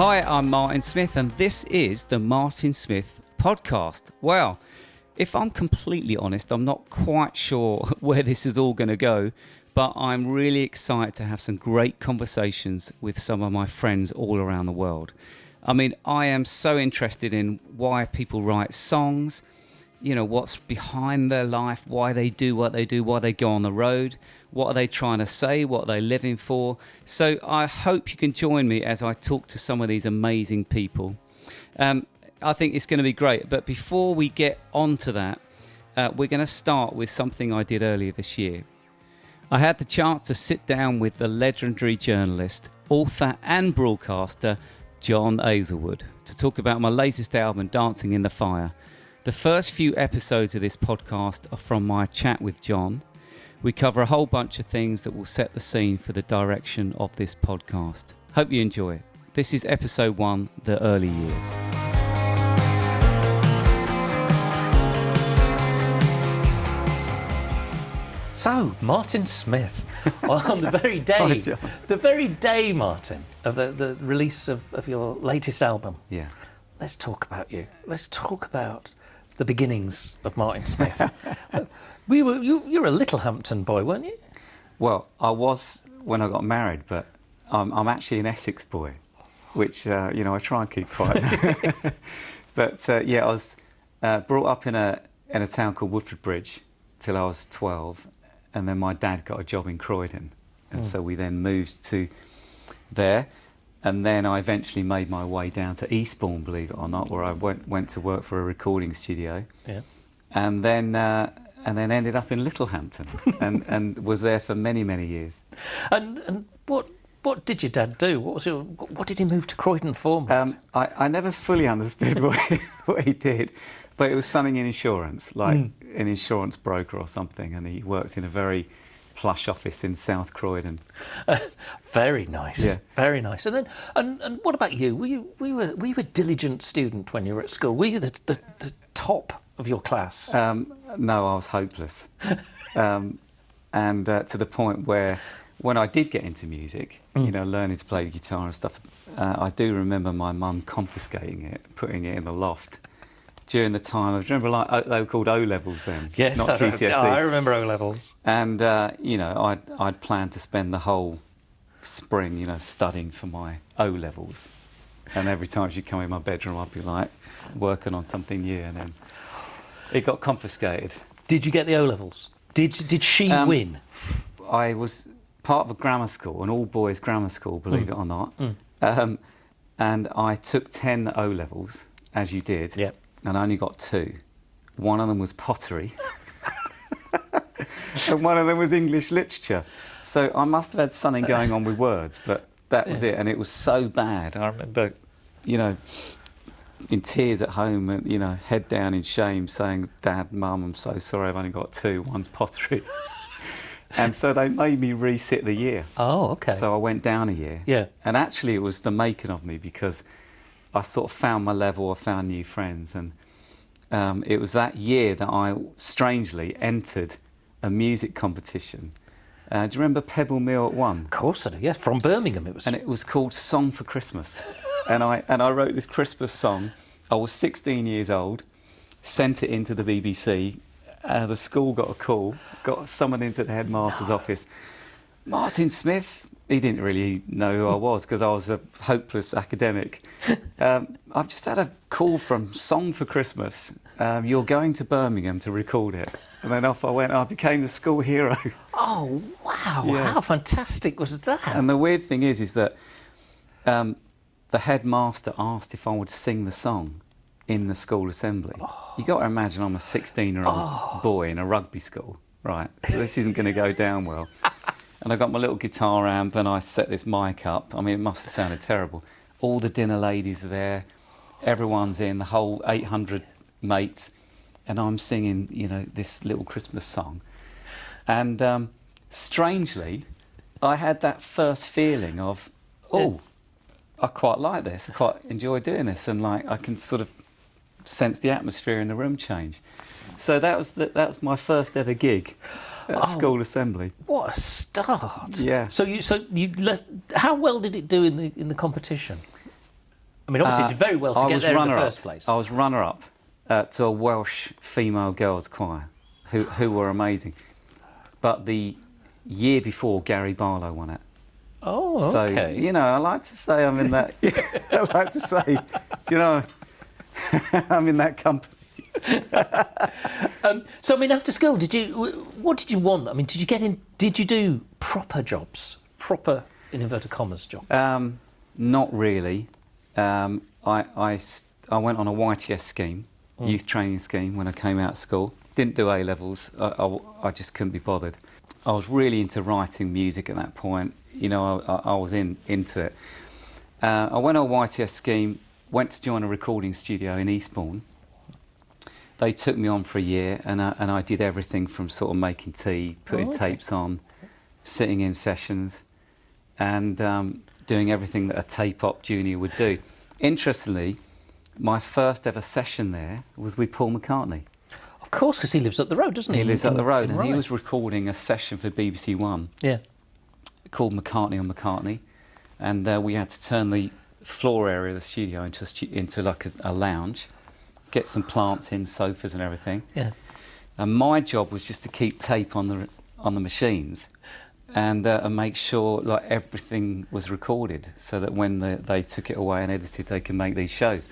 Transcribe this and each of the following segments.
Hi, I'm Martin Smith, and this is the Martin Smith podcast. Well, if I'm completely honest, I'm not quite sure where this is all going to go, but I'm really excited to have some great conversations with some of my friends all around the world. I mean, I am so interested in why people write songs, you know, what's behind their life, why they do what they do, why they go on the road, what are they trying to say, what are they living for. So I hope you can join me as I talk to some of these amazing people. I think it's going to be great. But before we get on to that, we're going to start with something I did earlier this year. I had the chance to sit down with the legendary journalist, author and broadcaster John Aizlewood to talk about my latest album, Dancing in the Fire. The first few episodes of this podcast are from my chat with John. We cover a whole bunch of things that will set the scene for the direction of this podcast. Hope you enjoy it. This is episode 1, The Early Years. So, Martin Smith, on the very day, Martin, of the release of your latest album. Yeah. Let's talk about you. Let's talk about the beginnings of Martin Smith. You're a Littlehampton boy, weren't you? Well, I was when I got married, but I'm actually an Essex boy, which, I try and keep quiet. But, I was brought up in a town called Woodford Bridge till I was 12, and then my dad got a job in Croydon, and so we then moved to there. And then I eventually made my way down to Eastbourne, believe it or not, where I went to work for a recording studio. Yeah. And then ended up in Littlehampton and was there for many, many years. And what did your dad do? What did he move to Croydon for? I never fully understood what he did, but it was something in insurance, like an insurance broker or something, and he worked in a very plush office in South Croydon. Very nice. Yeah. Very nice. And then, and what about you? Were you a diligent student when you were at school? Were you the top of your class? No, I was hopeless. And to the point where when I did get into music, learning to play the guitar and stuff, I do remember my mum confiscating it, putting it in the loft. During the time, I remember they were called O-levels then, yes, not GCSEs. I remember O-levels. And, I'd planned to spend the whole spring, studying for my O-levels. And every time she'd come in my bedroom, I'd be like working on something new, and then it got confiscated. Did you get the O-levels? Did she win? I was part of a grammar school, an all-boys grammar school, believe it or not. And I took 10 O-levels, as you did. Yep. And I only got 2. One of them was pottery, and one of them was English literature. So I must have had something going on with words, but that was it. And it was so bad. I remember, in tears at home, and head down in shame, saying, "Dad, Mum, I'm so sorry. I've only got 2. One's pottery." And so they made me resit the year. Oh, okay. So I went down a year. Yeah. And actually, it was the making of me, because I sort of found my level, I found new friends, and it was that year that I strangely entered a music competition. Do you remember Pebble Mill at 1? Of course I do, yes, from Birmingham it was. And it was called Song for Christmas. and I wrote this Christmas song. I was 16 years old, sent it into the BBC. The school got a call, got someone into the headmaster's office. Martin Smith. He didn't really know who I was, because I was a hopeless academic. I've just had a call from Song for Christmas. You're going to Birmingham to record it. And then off I went. I became the school hero. Oh, wow. Yeah. How fantastic was that? And the weird thing is that the headmaster asked if I would sing the song in the school assembly. Oh. You got to imagine I'm a 16-year-old boy in a rugby school, right? So this isn't going to go down well. And I got my little guitar amp and I set this mic up. I mean, it must have sounded terrible. All the dinner ladies are there. Everyone's in, the whole 800 mates. And I'm singing, this little Christmas song. And strangely, I had that first feeling of, I quite like this. I quite enjoy doing this. And I can sort of sense the atmosphere in the room change. So that was my first ever gig. at school assembly. What a start! Yeah. So you left. How well did it do in the competition? I mean, obviously, you did very well to get there in the first place. I was runner-up to a Welsh female girls' choir, who were amazing. But the year before, Gary Barlow won it. Oh, okay. So, I like to say I'm in that... I like to say, I'm in that company. So, I mean, after school, what did you want? I mean, did you do proper jobs? Proper, in inverted commas, jobs? Not really. I went on a YTS scheme, youth training scheme, when I came out of school. Didn't do A-levels. I just couldn't be bothered. I was really into writing music at that point. I was into it. I went on a YTS scheme, went to join a recording studio in Eastbourne. They took me on for a year, and I did everything from sort of making tea, putting tapes on, sitting in sessions, and doing everything that a tape-op junior would do. Interestingly, my first ever session there was with Paul McCartney. Of course, because he lives up the road, doesn't he? He lives up the road, and he was recording a session for BBC One. Yeah. Called McCartney on McCartney, and we had to turn the floor area of the studio into like a lounge, get some plants in, sofas and everything. Yeah. And my job was just to keep tape on the machines, and make sure like everything was recorded, so that when they took it away and edited, they could make these shows.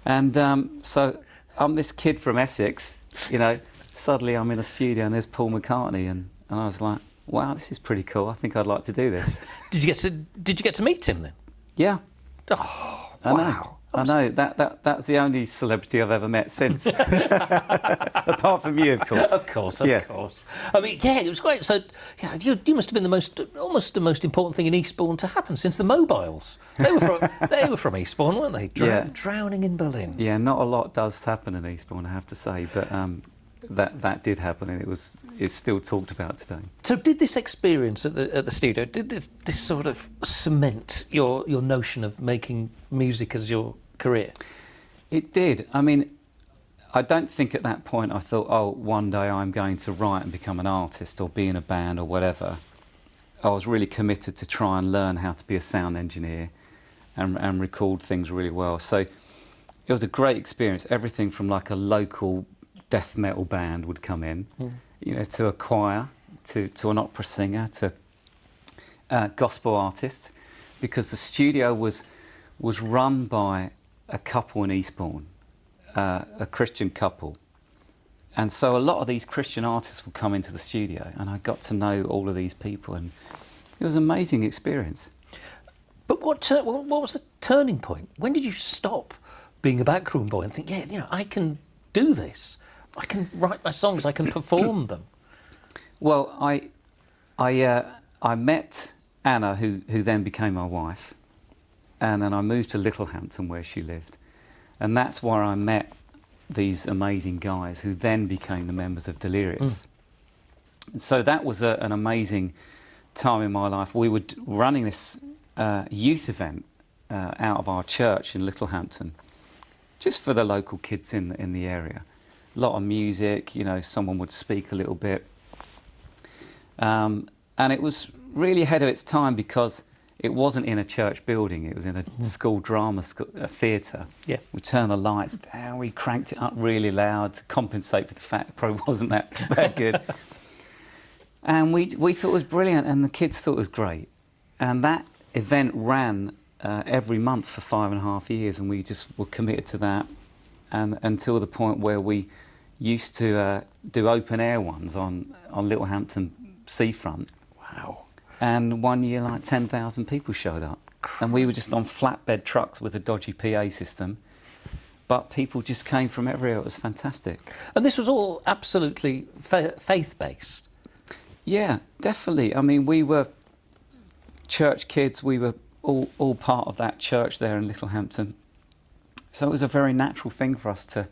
And so I'm this kid from Essex, suddenly I'm in a studio and there's Paul McCartney, and I was like, wow, this is pretty cool. I think I'd like to do this. Did you get to meet him then? Yeah. Oh, wow. I know. That's the only celebrity I've ever met since. Apart from you, of course. Of course. I mean, yeah, it was great. So, you must have been almost the most important thing in Eastbourne to happen since the mobiles. They were from Eastbourne, weren't they? Drowning in Berlin. Yeah, not a lot does happen in Eastbourne, I have to say, but that did happen, and it's still talked about today. So, did this experience at the studio, did this sort of cement your notion of making music as your career? It did. I mean, I don't think at that point I thought, one day I'm going to write and become an artist or be in a band or whatever. I was really committed to try and learn how to be a sound engineer and record things really well. So it was a great experience. Everything from like a local death metal band would come in, to a choir, to an opera singer, to gospel artists, because the studio was run by a couple in Eastbourne, a Christian couple. And so a lot of these Christian artists would come into the studio, and I got to know all of these people, and it was an amazing experience. But what was the turning point? When did you stop being a backroom boy and think, I can do this? I can write my songs, I can perform them. Well, I met Anna, who then became my wife, and then I moved to Littlehampton, where she lived, and that's where I met these amazing guys who then became the members of Delirious. And so that was an amazing time in my life. We were running this youth event out of our church in Littlehampton, just for the local kids in the area. A lot of music, someone would speak a little bit. And it was really ahead of its time because it wasn't in a church building, it was in a school drama theatre. Yeah. We turned the lights down, we cranked it up really loud to compensate for the fact it probably wasn't that good. And we thought it was brilliant, and the kids thought it was great. And that event ran every month for 5.5 years, and we just were committed to that, and until the point where we used to do open air ones on Littlehampton seafront. Wow. And one year, like 10,000 people showed up. And we were just on flatbed trucks with a dodgy PA system. But people just came from everywhere. It was fantastic. And this was all absolutely faith-based? Yeah, definitely. I mean, we were church kids. We were all part of that church there in Littlehampton. So it was a very natural thing for us to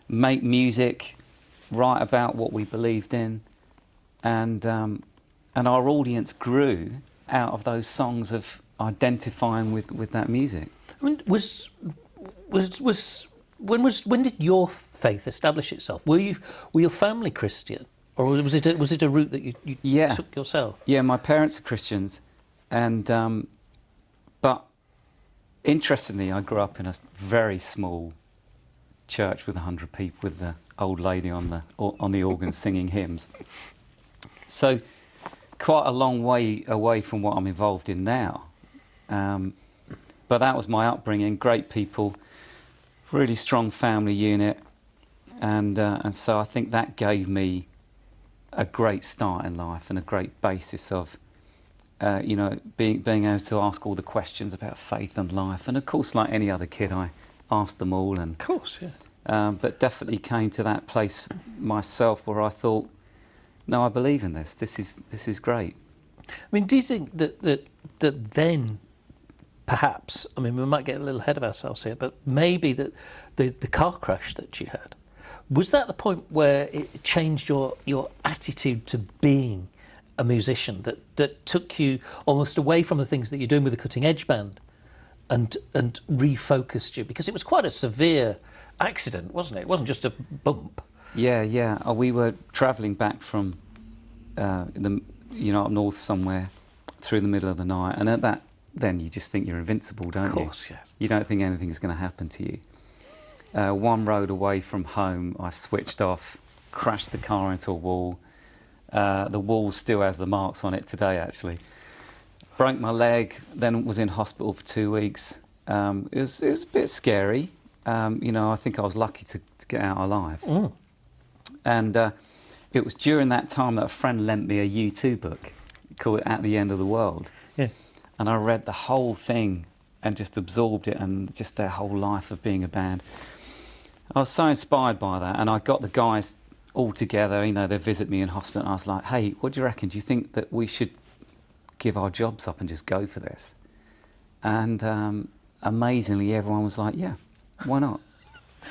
make music, write about what we believed in. And our audience grew out of those songs of identifying with that music. I mean, when did your faith establish itself? Were your family Christian, or was it a route that you took yourself? Yeah, my parents are Christians, and but interestingly, I grew up in a very small church with 100 people, with the old lady on the organ singing hymns. So quite a long way away from what I'm involved in now. But that was my upbringing, great people, really strong family unit, and so I think that gave me a great start in life and a great basis of, being able to ask all the questions about faith and life. And of course, like any other kid, I asked them all. And of course, yeah. But definitely came to that place myself where I thought, no, I believe in this. This is great. I mean, do you think that then, perhaps, I mean, we might get a little ahead of ourselves here, but maybe that the car crash that you had, was that the point where it changed your attitude to being a musician, that took you almost away from the things that you're doing with the Cutting Edge band and refocused you? Because it was quite a severe accident, wasn't it? It wasn't just a bump. Yeah. We were travelling back from up north somewhere through the middle of the night, and at that, then you just think you're invincible, don't you? Of course, yeah. You don't think anything is going to happen to you. One road away from home, I switched off, crashed the car into a wall. The wall still has the marks on it today, actually. Broke my leg, then was in hospital for 2 weeks. It was a bit scary. I think I was lucky to get out alive. Mm. And it was during that time that a friend lent me a U2 book called At the End of the World. Yeah. And I read the whole thing and just absorbed it, and just their whole life of being a band. I was so inspired by that, and I got the guys all together, they visit me in hospital, and I was like, hey, what do you reckon? Do you think that we should give our jobs up and just go for this? And amazingly, everyone was like, yeah, why not?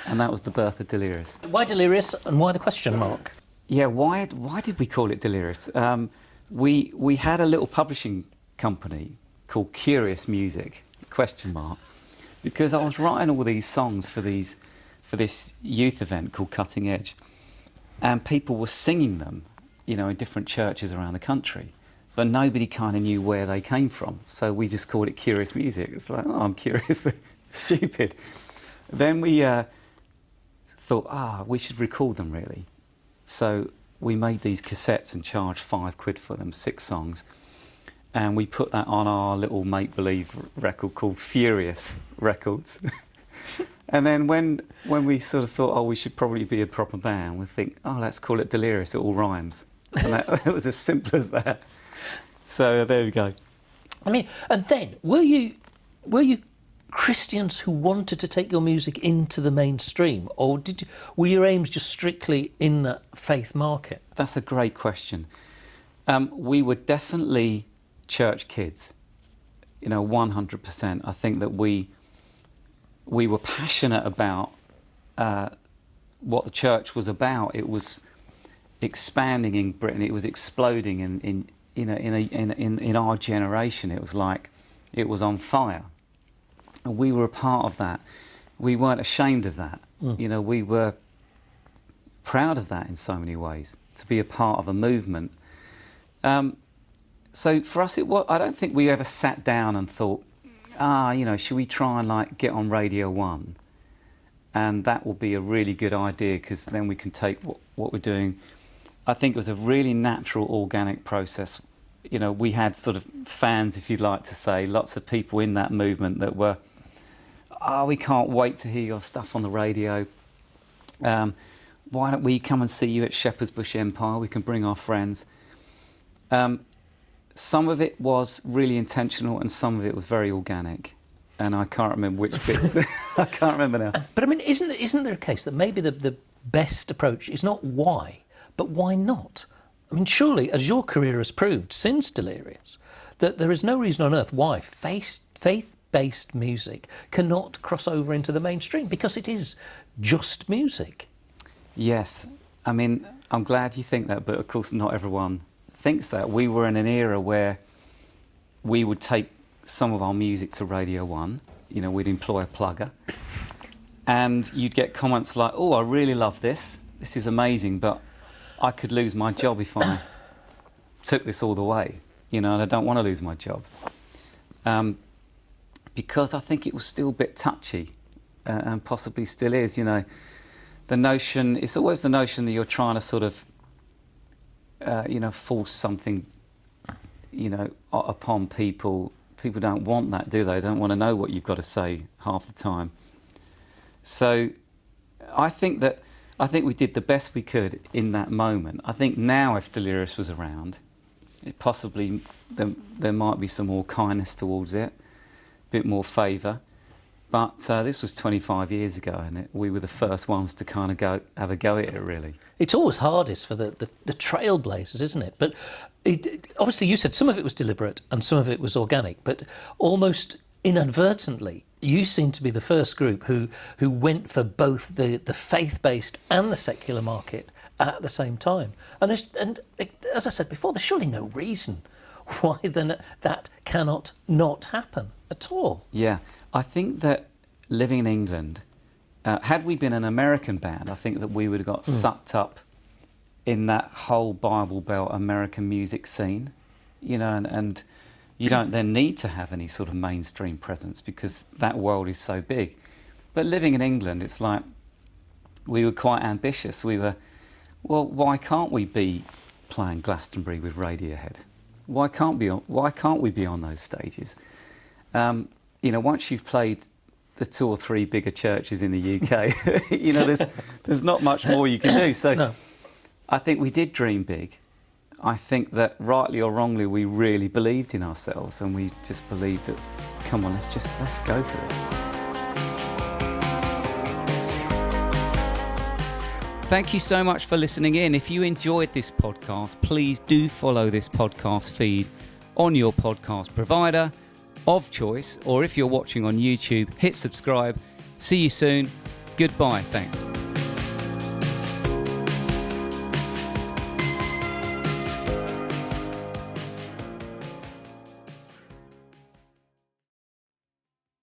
And that was the birth of Delirious. Why Delirious, and why the question mark? Yeah, why did we call it Delirious? We had a little publishing company called Curious Music, question mark, because I was writing all these songs for this youth event called Cutting Edge, and people were singing them, in different churches around the country, but nobody kind of knew where they came from. So we just called it Curious Music. It's like, oh, I'm curious, but stupid. Then we thought, we should record them, really. So we made these cassettes and charged £5 for them, 6 songs. And we put that on our little make-believe record called Furious Records. And then when we sort of thought, we should probably be a proper band, we think, let's call it Delirious, it all rhymes. And it was as simple as that. So there we go. I mean, and then, were you Christians who wanted to take your music into the mainstream, or were your aims just strictly in that faith market? That's a great question. We were definitely church kids, 100%. I think that we were passionate about what the church was about. It was expanding in Britain. It was exploding in our generation. It was like it was on fire, and we were a part of that. We weren't ashamed of that. We were proud of that in so many ways, to be a part of a movement. So for us, I don't think we ever sat down and thought, should we try and get on Radio 1? And that will be a really good idea, because then we can take what we're doing. I think it was a really natural, organic process. We had sort of fans, if you'd like to say, lots of people in that movement that were, we can't wait to hear your stuff on the radio. Why don't we come and see you at Shepherd's Bush Empire? We can bring our friends. Some of it was really intentional, and some of it was very organic. And I can't remember which bits. I can't remember now. But I mean, isn't there a case that maybe the best approach is not why, but why not? I mean, surely, as your career has proved since Delirious, that there is no reason on earth why faith-based music cannot cross over into the mainstream, because it is just music. Yes. I mean, I'm glad you think that, but of course not everyone thinks that. We were in an era where we would take some of our music to Radio 1, we'd employ a plugger, and you'd get comments like, I really love this is amazing, but I could lose my job if I took this all the way, and I don't want to lose my job. because I think it was still a bit touchy, and possibly still is. You know, it's always the notion that you're trying to sort of, force something, upon people. People don't want that, do they? They don't want to know what you've got to say half the time. So I think we did the best we could in that moment. I think now if Delirious was around, there might be some more kindness towards it, a bit more favour. But this was 25 years ago, and we were the first ones to kind of have a go at it, really. It's always hardest for the trailblazers, isn't it? But obviously you said some of it was deliberate and some of it was organic, but almost inadvertently, you seem to be the first group who went for both the faith-based and the secular market at the same time. And as I said before, there's surely no reason why then that cannot not happen at all. Yeah. I think that living in England, had we been an American band, I think that we would have got sucked up in that whole Bible Belt American music scene, and you don't then need to have any sort of mainstream presence because that world is so big. But living in England, it's like we were quite ambitious. We were, well, why can't we be playing Glastonbury with Radiohead? Why can't we be on those stages? Once you've played the 2 or 3 bigger churches in the UK, there's not much more you can do. So no. I think we did dream big. I think that rightly or wrongly, we really believed in ourselves, and we just believed that, come on, let's go for this. Thank you so much for listening in. If you enjoyed this podcast, please do follow this podcast feed on your podcast provider of choice, or if you're watching on YouTube, hit subscribe. See you soon. Goodbye. Thanks.